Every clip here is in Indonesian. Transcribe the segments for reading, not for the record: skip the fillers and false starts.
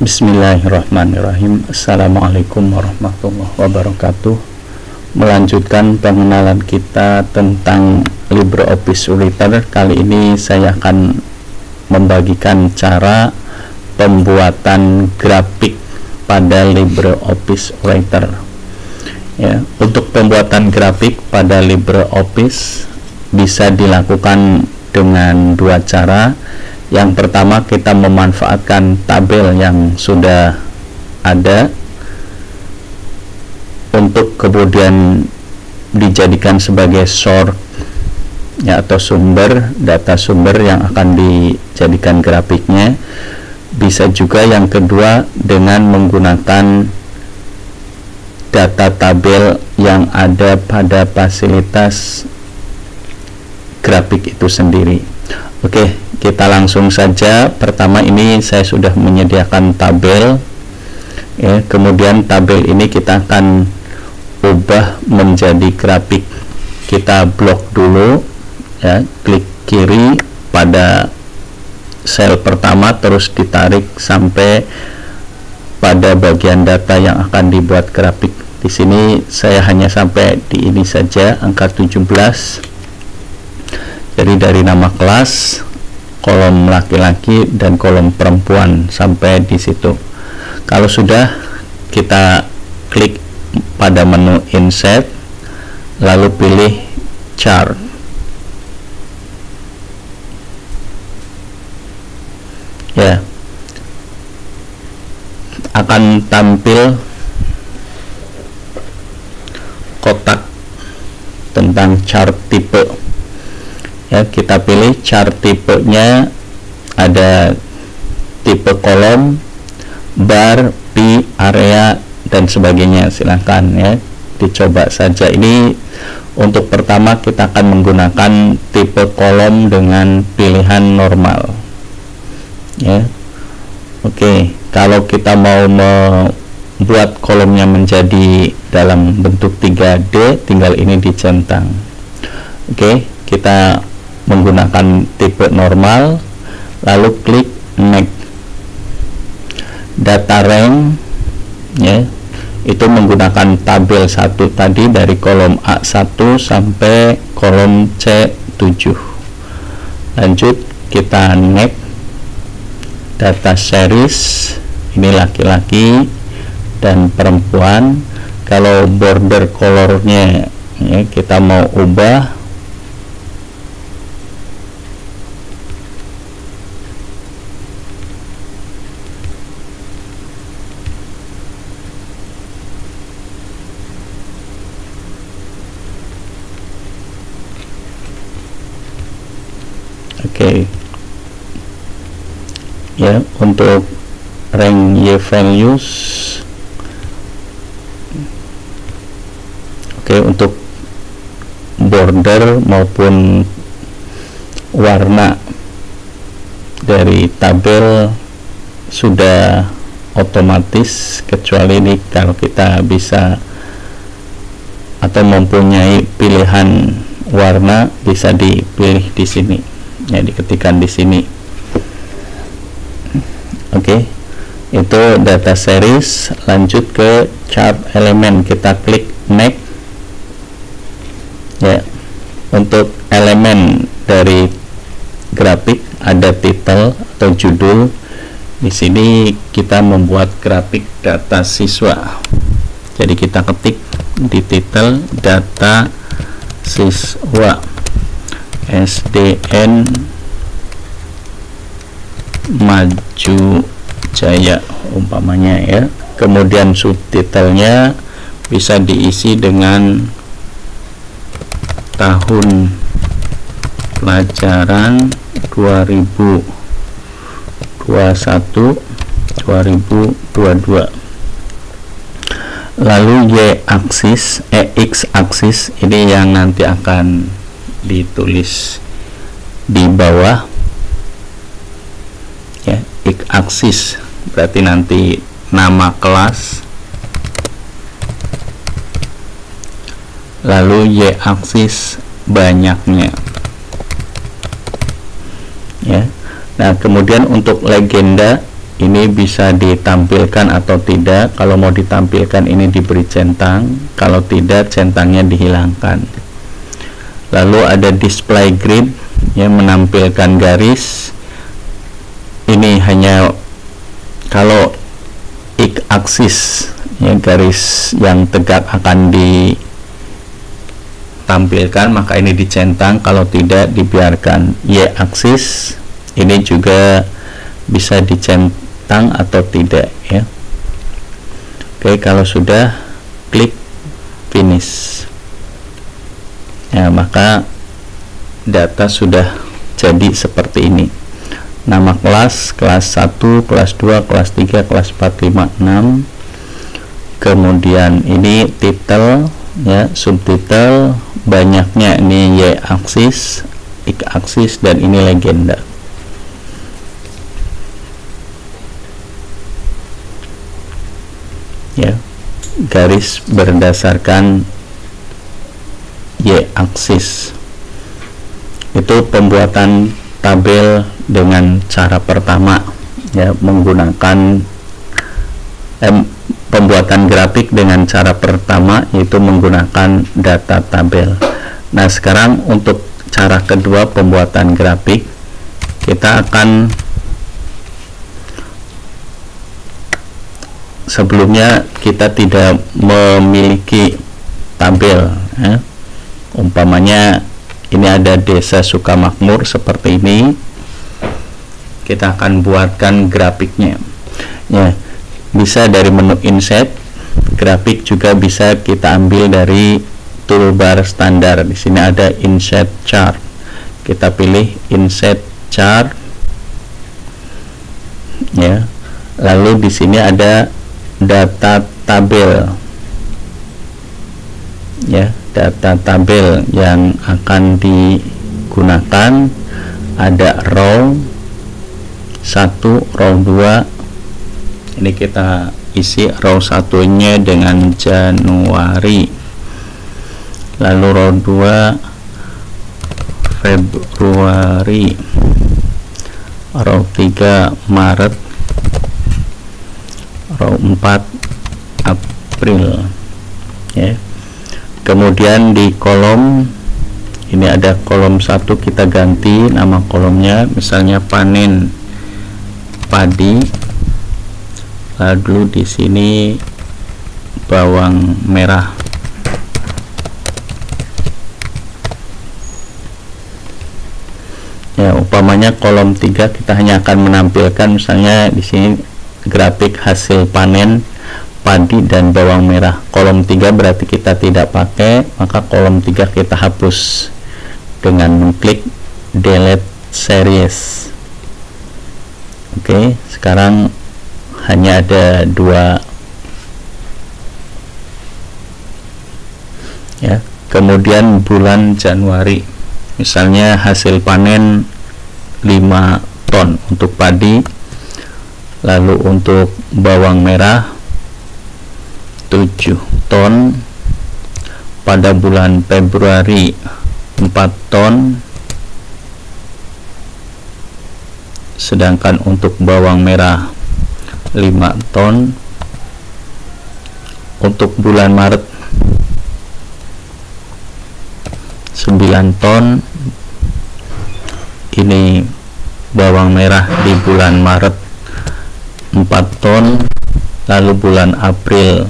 Bismillahirrahmanirrahim. Assalamualaikum warahmatullahi wabarakatuh. Melanjutkan pengenalan kita tentang LibreOffice Writer. Kali ini saya akan membagikan cara pembuatan grafik pada LibreOffice Writer. Ya, untuk pembuatan grafik pada LibreOffice bisa dilakukan dengan dua cara. Yang pertama, kita memanfaatkan tabel yang sudah ada untuk kemudian dijadikan sebagai source ya, atau data sumber yang akan dijadikan grafiknya. Bisa juga yang kedua dengan menggunakan data tabel yang ada pada fasilitas grafik itu sendiri. Oke, kita langsung saja. Pertama, ini saya sudah menyediakan tabel ya, kemudian tabel ini kita akan ubah menjadi grafik. Kita blok dulu ya, klik kiri pada sel pertama, terus ditarik sampai pada bagian data yang akan dibuat grafik. Di sini saya hanya sampai di ini saja, angka 17. Jadi dari nama kelas, kolom laki-laki dan kolom perempuan sampai di situ. Kalau sudah, kita klik pada menu Insert, lalu pilih Chart. Ya, akan tampil kotak tentang chart tipe. Ya, kita pilih chart tipenya, ada tipe kolom, bar, pi, area, dan sebagainya. Silahkan ya, dicoba saja. Ini untuk pertama kita akan menggunakan tipe kolom dengan pilihan normal ya. Oke, kalau kita mau membuat kolomnya menjadi dalam bentuk 3D, tinggal ini dicentang. Oke, kita menggunakan tipe normal, lalu klik Next. Data rank ya, itu menggunakan tabel 1 tadi, dari kolom A1 sampai kolom C7. Lanjut, kita Next. Data series, ini laki-laki dan perempuan. Kalau border colornya ya, kita mau ubah, oke ya. Untuk rank Y values, oke, untuk border maupun warna dari tabel sudah otomatis, kecuali ini kalau kita bisa atau mempunyai pilihan warna, bisa dipilih di sini ya, diketikkan di sini. Oke, itu data series. Lanjut ke chart elemen, kita klik Next ya. Untuk elemen dari grafik ada title atau judul. Di sini kita membuat grafik data siswa, jadi kita ketik di title data siswa SDN Maju Jaya umpamanya ya. Kemudian subtitlenya bisa diisi dengan tahun pelajaran 2021-2022. Lalu X aksis ini yang nanti akan ditulis di bawah ya. X aksis berarti nanti nama kelas, lalu Y aksis banyaknya ya. Nah, kemudian untuk legenda ini bisa ditampilkan atau tidak. Kalau mau ditampilkan ini diberi centang, kalau tidak centangnya dihilangkan. Lalu ada display grid yang menampilkan garis. Ini hanya kalau X aksis ya, garis yang tegak akan ditampilkan, maka ini dicentang, kalau tidak dibiarkan. Y aksis ini juga bisa dicentang atau tidak ya. Oke, kalau sudah klik finish ya, maka data sudah jadi seperti ini. Nama kelas 1, kelas 2, kelas 3, kelas 4, 5, 6. Kemudian ini title ya, subtitle, banyaknya ini Y aksis, X aksis, dan ini legenda. Ya, garis berdasarkan Y aksis. Itu pembuatan tabel dengan cara pertama ya, menggunakan pembuatan grafik dengan cara pertama, yaitu menggunakan data tabel. Nah, sekarang untuk cara kedua, pembuatan grafik, kita akan, sebelumnya kita tidak memiliki tabel ya. Umpamanya ini ada Desa Sukamakmur seperti ini, kita akan buatkan grafiknya ya. Bisa dari menu insert, grafik juga bisa kita ambil dari toolbar standar. Di sini ada insert chart, kita pilih insert chart ya. Lalu di sini ada data tabel ya, data tabel yang akan digunakan. Ada row 1, row 2. Ini kita isi row 1-nya dengan Januari, lalu row 2 Februari, row 3 Maret, row 4 April ya. Kemudian di kolom ini ada kolom 1, kita ganti nama kolomnya, misalnya panen padi. Lalu di sini bawang merah. Ya, umpamanya kolom 3 kita hanya akan menampilkan misalnya di sini grafik hasil panen padi dan bawang merah. Kolom 3 berarti kita tidak pakai, maka kolom 3 kita hapus dengan mengklik delete series. Oke, sekarang hanya ada 2 ya. Kemudian bulan Januari, misalnya hasil panen 5 ton untuk padi, lalu untuk bawang merah 7 ton, pada bulan Februari 4 ton, sedangkan untuk bawang merah 5 ton. Untuk bulan Maret 9 ton. Ini bawang merah di bulan Maret 4 ton. Lalu bulan April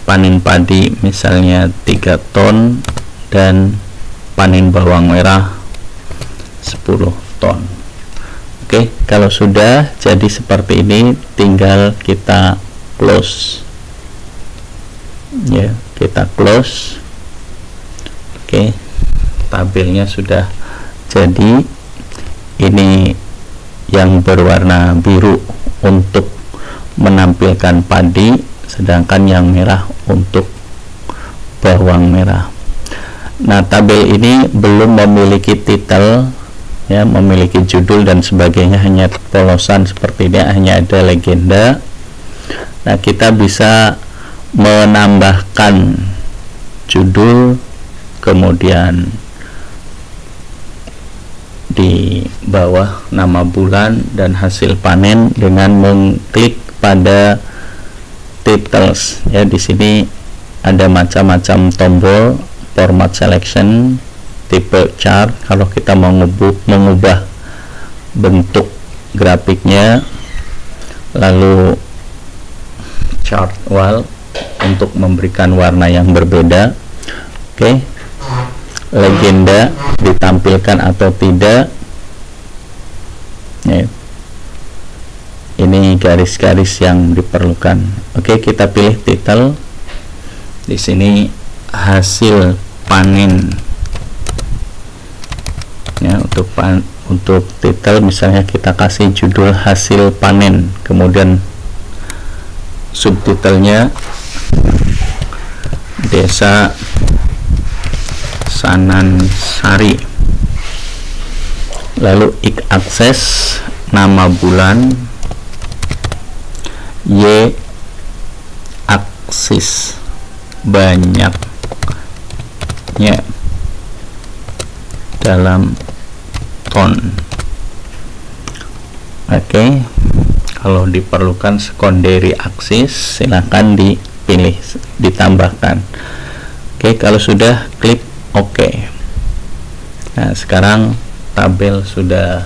panen padi misalnya 3 ton dan panen bawang merah 10 ton. Oke, kalau sudah jadi seperti ini, tinggal kita close ya, kita close. Oke, tabelnya sudah jadi. Ini yang berwarna biru untuk menampilkan padi, sedangkan yang merah untuk bawang merah. Nah, tabel ini belum memiliki title ya, memiliki judul dan sebagainya, hanya polosan seperti ini, hanya ada legenda. Nah, kita bisa menambahkan judul, kemudian di bawah nama bulan dan hasil panen dengan mengklik pada titles ya. Di sini ada macam-macam tombol, format selection, tipe chart kalau kita mengubah bentuk grafiknya, lalu chart wall untuk memberikan warna yang berbeda. Oke, legenda ditampilkan atau tidak ya. Ini garis-garis yang diperlukan. Oke, kita pilih title. Di sini hasil panen ya. Untuk title misalnya kita kasih judul hasil panen, kemudian subtitlenya Desa Sanansari, lalu akses nama bulan, Y aksis banyaknya dalam ton. Oke, kalau diperlukan secondary aksis silahkan dipilih, ditambahkan. Oke, kalau sudah klik OK. Nah, sekarang tabel sudah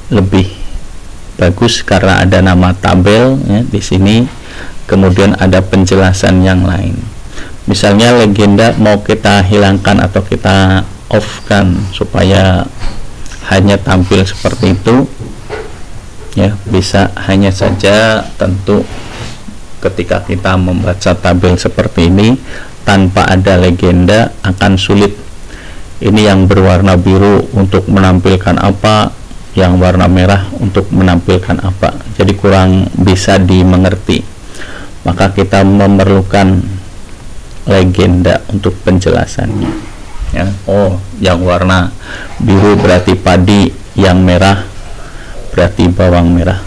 lebih bagus karena ada nama tabel ya di sini, kemudian ada penjelasan yang lain. Misalnya legenda mau kita hilangkan atau kita off kan supaya hanya tampil seperti itu ya, bisa. Hanya saja tentu ketika kita membaca tabel seperti ini tanpa ada legenda akan sulit. Ini yang berwarna biru untuk menampilkan apa, yang warna merah untuk menampilkan apa, jadi kurang bisa dimengerti. Maka kita memerlukan legenda untuk penjelasannya ya. Oh, yang warna biru berarti padi, yang merah berarti bawang merah.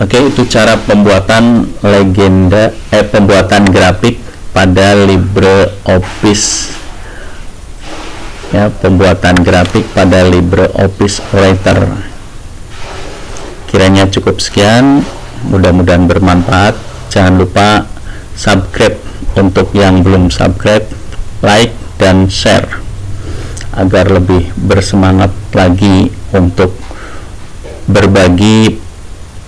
Oke, itu cara pembuatan legenda pembuatan grafik pada LibreOffice ya, pembuatan grafik pada LibreOffice Writer. Kiranya cukup sekian, mudah-mudahan bermanfaat. Jangan lupa subscribe untuk yang belum subscribe, like dan share agar lebih bersemangat lagi untuk berbagi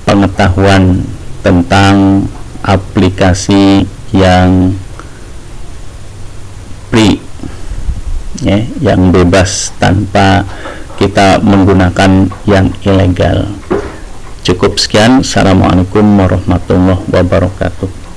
pengetahuan tentang aplikasi yang free ya, yang bebas tanpa kita menggunakan yang ilegal. Cukup sekian. Assalamualaikum warahmatullahi wabarakatuh.